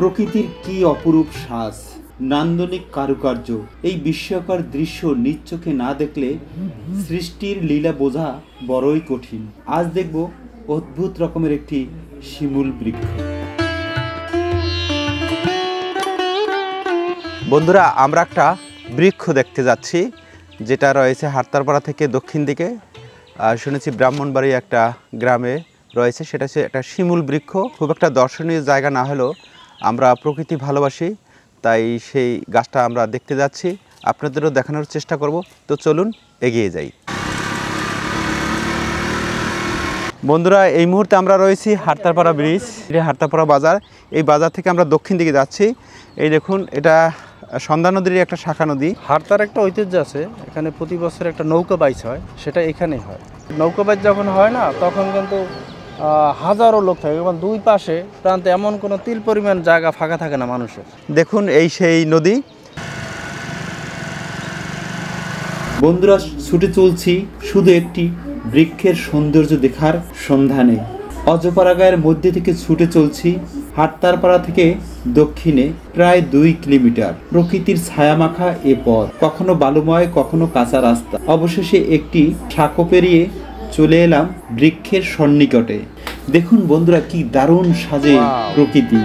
প্রকৃতির কি অপরূপ সাজ, নান্দনিক কারুকার্য। এই বিস্ময়কর দৃশ্য নিজ চোখে না দেখলে সৃষ্টির লীলা বোঝা বড়ই কঠিন। আজ দেখব অদ্ভুত রকমের একটি শিমুল বৃক্ষ। বন্ধুরা, আমরা একটা বৃক্ষ দেখতে যাচ্ছি যেটা রয়েছে হাটতারপাড়া থেকে দক্ষিণ দিকে। শুনেছি ব্রাহ্মণবাড়ি একটা গ্রামে রয়েছে, সেটা হচ্ছে একটা শিমুল বৃক্ষ। খুব একটা দর্শনীয় জায়গা না হলেও আমরা প্রকৃতি ভালোবাসি, তাই সেই গাছটা আমরা দেখতে যাচ্ছি, আপনাদেরও দেখানোর চেষ্টা করব। তো চলুন এগিয়ে যাই। বন্ধুরা, এই মুহূর্তে আমরা রয়েছি হাটতারপাড়া ব্রিজ, হাটতারপাড়া বাজার। এই বাজার থেকে আমরা দক্ষিণ দিকে যাচ্ছি। এই দেখুন, এটা সন্ধ্যা নদীর একটা শাখা নদী। হাটতার একটা ঐতিহ্য আছে, এখানে প্রতি বছর একটা নৌকা বাইচ হয়, সেটা এখানেই হয়। নৌকা বাইচ যখন হয় না, তখন কিন্তু হাজারো লোক থাকে এবং দুই পাশে প্রান্তে এমন কোনো তিল পরিমাণ জায়গা ফাঁকা থাকে না মানুষের। দেখুন, এই সেই নদী। বন্ধুরা, ছুটে চলছি শুধু একটি বৃক্ষের সৌন্দর্য দেখার সন্ধানে। অজপাড়াগাঁয়ের মধ্যে থেকে ছুটে চলছি হাটতারপাড়া থেকে দক্ষিণে প্রায় 2 কিলোমিটার। প্রকৃতির ছায়ামাখা এ পথ, কখনো বালুময় কখনো কাঁচা রাস্তা। অবশেষে একটি সাঁকো পেরিয়ে চলে এলাম বৃক্ষের সন্নিকটে। দেখুন বন্ধুরা, কি দারুণ সাজে প্রকৃতি।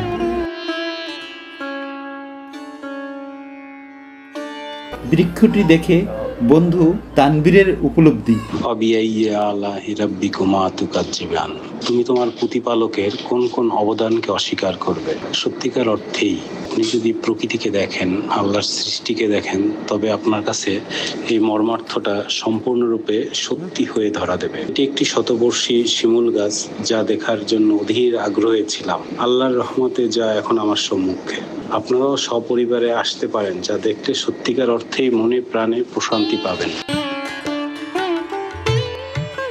বৃক্ষটি দেখে বন্ধু তানবীরের উপলব্ধি। তুমি তোমার প্রতিপালকের কোন কোন অবদানকে অস্বীকার করবে? সত্যিকার অর্থেই আপনি যদি প্রকৃতিকে দেখেন, আল্লাহর সৃষ্টিকে দেখেন, তবে আপনার কাছে এই মর্মার্থটা সম্পূর্ণরূপে সত্যি হয়ে ধরা দেবে। এটি একটি শতবর্ষী শিমুল গাছ, যা দেখার জন্য অধীর আগ্রহে ছিলাম। আল্লাহর রহমতে যা এখন আমার সম্মুখে। আপনারাও সপরিবারে আসতে পারেন, যা দেখতে সত্যিকার অর্থেই মনে প্রাণে প্রশান্তি পাবেন।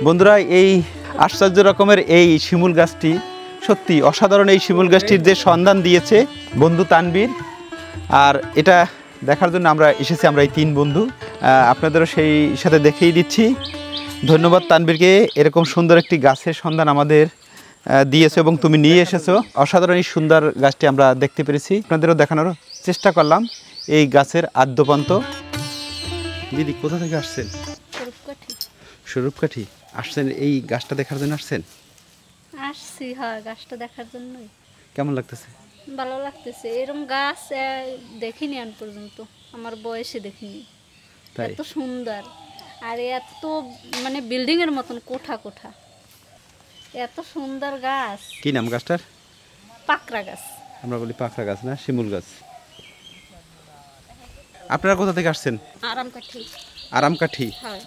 বন্ধুরা, এই আশ্চর্য রকমের এই শিমুল গাছটি সত্যি অসাধারণ। এই শিমুল গাছটির যে সন্ধান দিয়েছে বন্ধু তানবীর, আর এটা দেখার জন্য আমরা এসেছি, আমরা এই 3 বন্ধু। আপনাদেরও সেই সাথে দেখিয়ে দিচ্ছি। ধন্যবাদ তানবীরকে, এরকম সুন্দর একটি গাছের সন্ধান আমাদের দিয়েছো এবং তুমি নিয়ে এসেছো। অসাধারণ এই সুন্দর গাছটি আমরা দেখতে পেরেছি, আপনাদেরও দেখানোর চেষ্টা করলাম এই গাছের আদ্যপান্ত। দিদি, কোথা থেকে আসছেন? স্বরূপকাঠি আসছেন, এই গাছটা দেখার জন্য আসছেন? আসছি, হ্যাঁ, গাছটা দেখার জন্যই। কেমন লাগতেছে? ভালো লাগতেছে। এরকম গাছ দেখিনি আন পর্যন্ত, আমার বয়সে দেখিনি। এত সুন্দর, আর এত মানে বিল্ডিং এর মতন কোঠা কোঠা, এত সুন্দর গাছ। কি নাম গাছটার? পাকড়া গাছ। আমরা বলি পাকড়া গাছ, না শিমুল গাছ। আপনারা কোথা থেকে আসছেন? আরামকাঠি। আরামকাঠি? হ্যাঁ।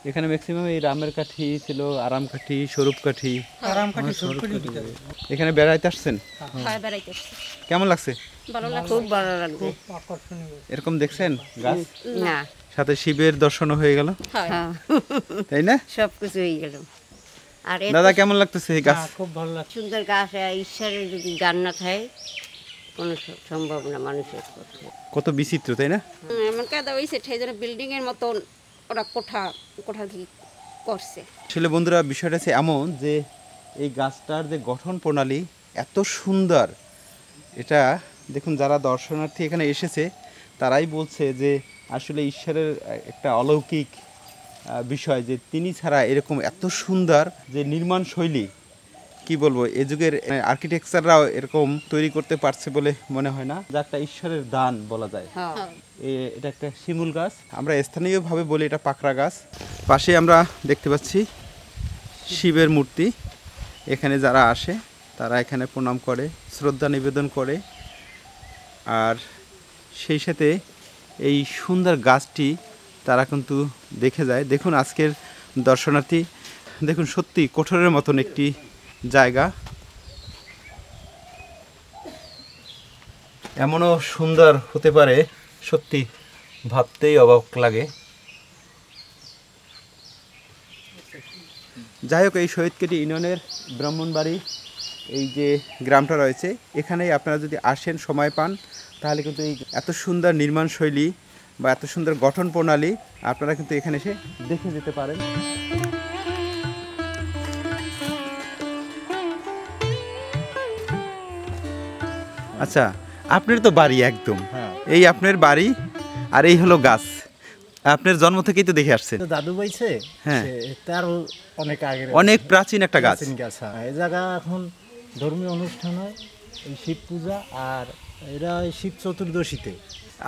এখানে ম্যাক্সিমাম এই রামের কাঠি ছিল, আরামকাঠি, স্বরূপকাঠি। এখানে বেড়াইতে আসছেন? হ্যাঁ, বেড়াইতে আসছি। কেমন লাগছে? ভালো লাগছে, খুব ভালো লাগছে। এরকম দেখছেন গাছ? না, সাথে শিবের দর্শনও হয়ে গেল, তাই না? সবকিছু হয়ে গেল। আর দাদা, কেমন লাগতেছে এই গাছ? খুব ভালো লাগছে। সুন্দর গাছ, ঈশ্বরের যদি জান্নাত হয় কোনো সম্ভব না মানুষের পক্ষে। কত বিচিত্র, তাই না? এমন কাদা হইছে, সেই জন্য বিল্ডিং এর মতন ওরা কোঠা কোঠা কি করছে। আসলে বন্ধুরা, বিষয়টা হচ্ছে এমন যে এই গাছটার যে গঠন প্রণালী এত সুন্দর, এটা দেখুন, যারা দর্শনার্থী এখানে এসেছে তারাই বলছে যে আসলে ঈশ্বরের একটা অলৌকিক বিষয়, যে তিনি ছাড়া এরকম এত সুন্দর যে নির্মাণ শৈলী, কি বলবো, এ যুগের আর্কিটেকচাররাও এরকম তৈরি করতে পারছে বলে মনে হয় না, যা একটা ঈশ্বরের দান বলা যায়। এটা একটা শিমুল গাছ, আমরা স্থানীয়ভাবে বলি এটা পাকড়া গাছ। পাশে আমরা দেখতে পাচ্ছি শিবের মূর্তি। এখানে যারা আসে তারা এখানে প্রণাম করে, শ্রদ্ধা নিবেদন করে, আর সেই সাথে এই সুন্দর গাছটি তারা কিন্তু দেখে যায়। দেখুন আজকের দর্শনার্থী, দেখুন সত্যি কোঠরের মতন একটি জায়গা। এমনও সুন্দর হতে পারে, সত্যি ভাবতেই অবাক লাগে। যাই হোক, এই শহীদকেটি ইউনিয়নের ব্রাহ্মণবাড়ি এই যে গ্রামটা রয়েছে, এখানেই আপনারা যদি আসেন, সময় পান, তাহলে কিন্তু এই এত সুন্দর নির্মাণ শৈলী বা এত সুন্দর গঠন প্রণালী আপনারা কিন্তু এখানে এসে দেখে যেতে পারেন। আচ্ছা, আপনার তো বাড়ি একদম, হ্যাঁ। এই আপনার বাড়ি আর এই হলো গাছ। আপনার জন্ম থেকেই তো দেখে আসছেন। তো দাদু বাইছে, হ্যাঁ। তার অনেক আগে অনেক প্রাচীন একটা গাছ। গাছ। হ্যাঁ, এই জায়গা এখন ধর্মীয় অনুষ্ঠান হয়, এই শিব পূজা, আর এরা ওই শিব চতুর্দশীতে।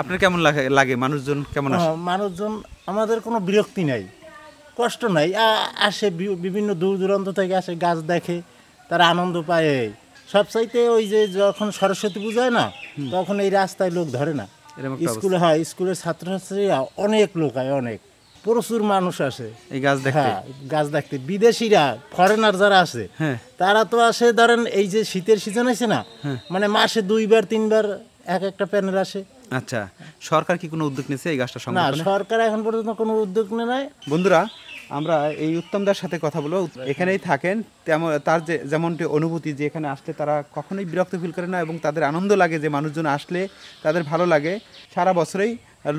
আপনার কেমন লাগে মানুষজন কেমন আসে? মানুষজন আমাদের কোনো বিরক্তি নাই, কষ্ট নাই, আসে বিভিন্ন দূর দূরান্ত থেকে আসে, গাছ দেখে, তারা আনন্দ পায়। সবচাইতে ওই যে যখন সরস্বতী পূজা হয় না, তখন এই রাস্তায় লোক ধরে না। এরকম একটা স্কুলে হয়, স্কুলের ছাত্রছাত্রীরা অনেক লোক হয়, অনেক প্রচুর মানুষ আসে এই গাছ দেখতে। হ্যাঁ, গাছ দেখতে। বিদেশিরা, ফরেনার যারা আছে, হ্যাঁ। তারা তো আসে, ধরেন এই যে শীতের সিজন আছে না, মানে মাসে 2বার 3বার এক একটা প্যানেল আসে। আচ্ছা, সরকার কি কোনো উদ্যোগ নিয়েছে এই গাছটা না, সংরক্ষণে? সরকার এখন পর্যন্ত কোনো উদ্যোগ নেয়। বন্ধুরা, আমরা এই উত্তমদার সাথে কথা বলবো। এখানেই থাকেন, তেমন তার যে যেমনটি অনুভূতি যে এখানে আসলে তারা কখনোই বিরক্ত ফিল করে না এবং তাদের আনন্দ লাগে যে মানুষজন আসলে তাদের ভালো লাগে। সারা বছরেই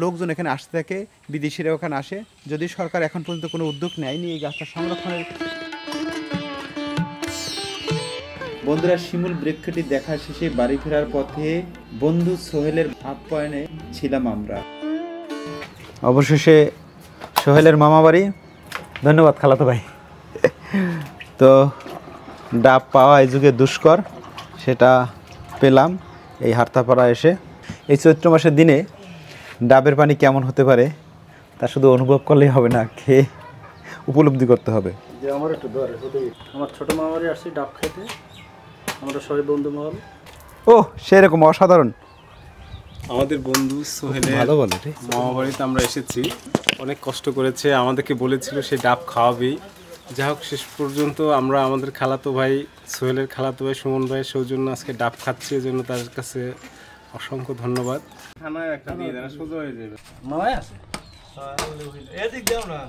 লোকজন এখানে আসতে থাকে, বিদেশিরা ওখানে আসে। যদি সরকার এখন পর্যন্ত কোনো উদ্যোগ নেয়নি এই গাছটা সংরক্ষণের। বন্ধুরা, শিমুল বৃক্ষটি দেখা শেষে বাড়ি ফেরার পথে বন্ধু সোহেলের আপ্যায়নে ছিলাম আমরা। অবশেষে সোহেলের মামা বাড়ি। ধন্যবাদ খালাতো ভাই। তো ডাব পাওয়া এই যুগে দুষ্কর, সেটা পেলাম এই হারতাপাড়া এসে। এই চৈত্র মাসের দিনে ডাবের পানি কেমন হতে পারে তা শুধু অনুভব করলেই হবে না, খেয়ে উপলব্ধি করতে হবে। যে আমার একটু ধরে, আমার ছোটো মামারই আসছি ডাব খেতে, আমরা সবাই বন্ধু মহল। ও, সেরকম অসাধারণ। আমাদের বন্ধু সোহেলের ভালো বলে রে। মামা বাড়িতে আমরা এসেছি, অনেক কষ্ট করেছে, আমাদেরকে বলেছিল সে ডাব খাওয়াবেই। যাই হোক, শেষ পর্যন্ত আমরা আমাদের খালাতো ভাই, সোহেলের খালাতো ভাই সুমন ভাইয়ের সৌজন্য আজকে ডাব খাচ্ছি, এজন্য তার কাছে অসংখ্য ধন্যবাদ। খানায় একটা দিয়ে দেন, সোজা হয়ে যাবে। মামাই আছে এদিক দাও না।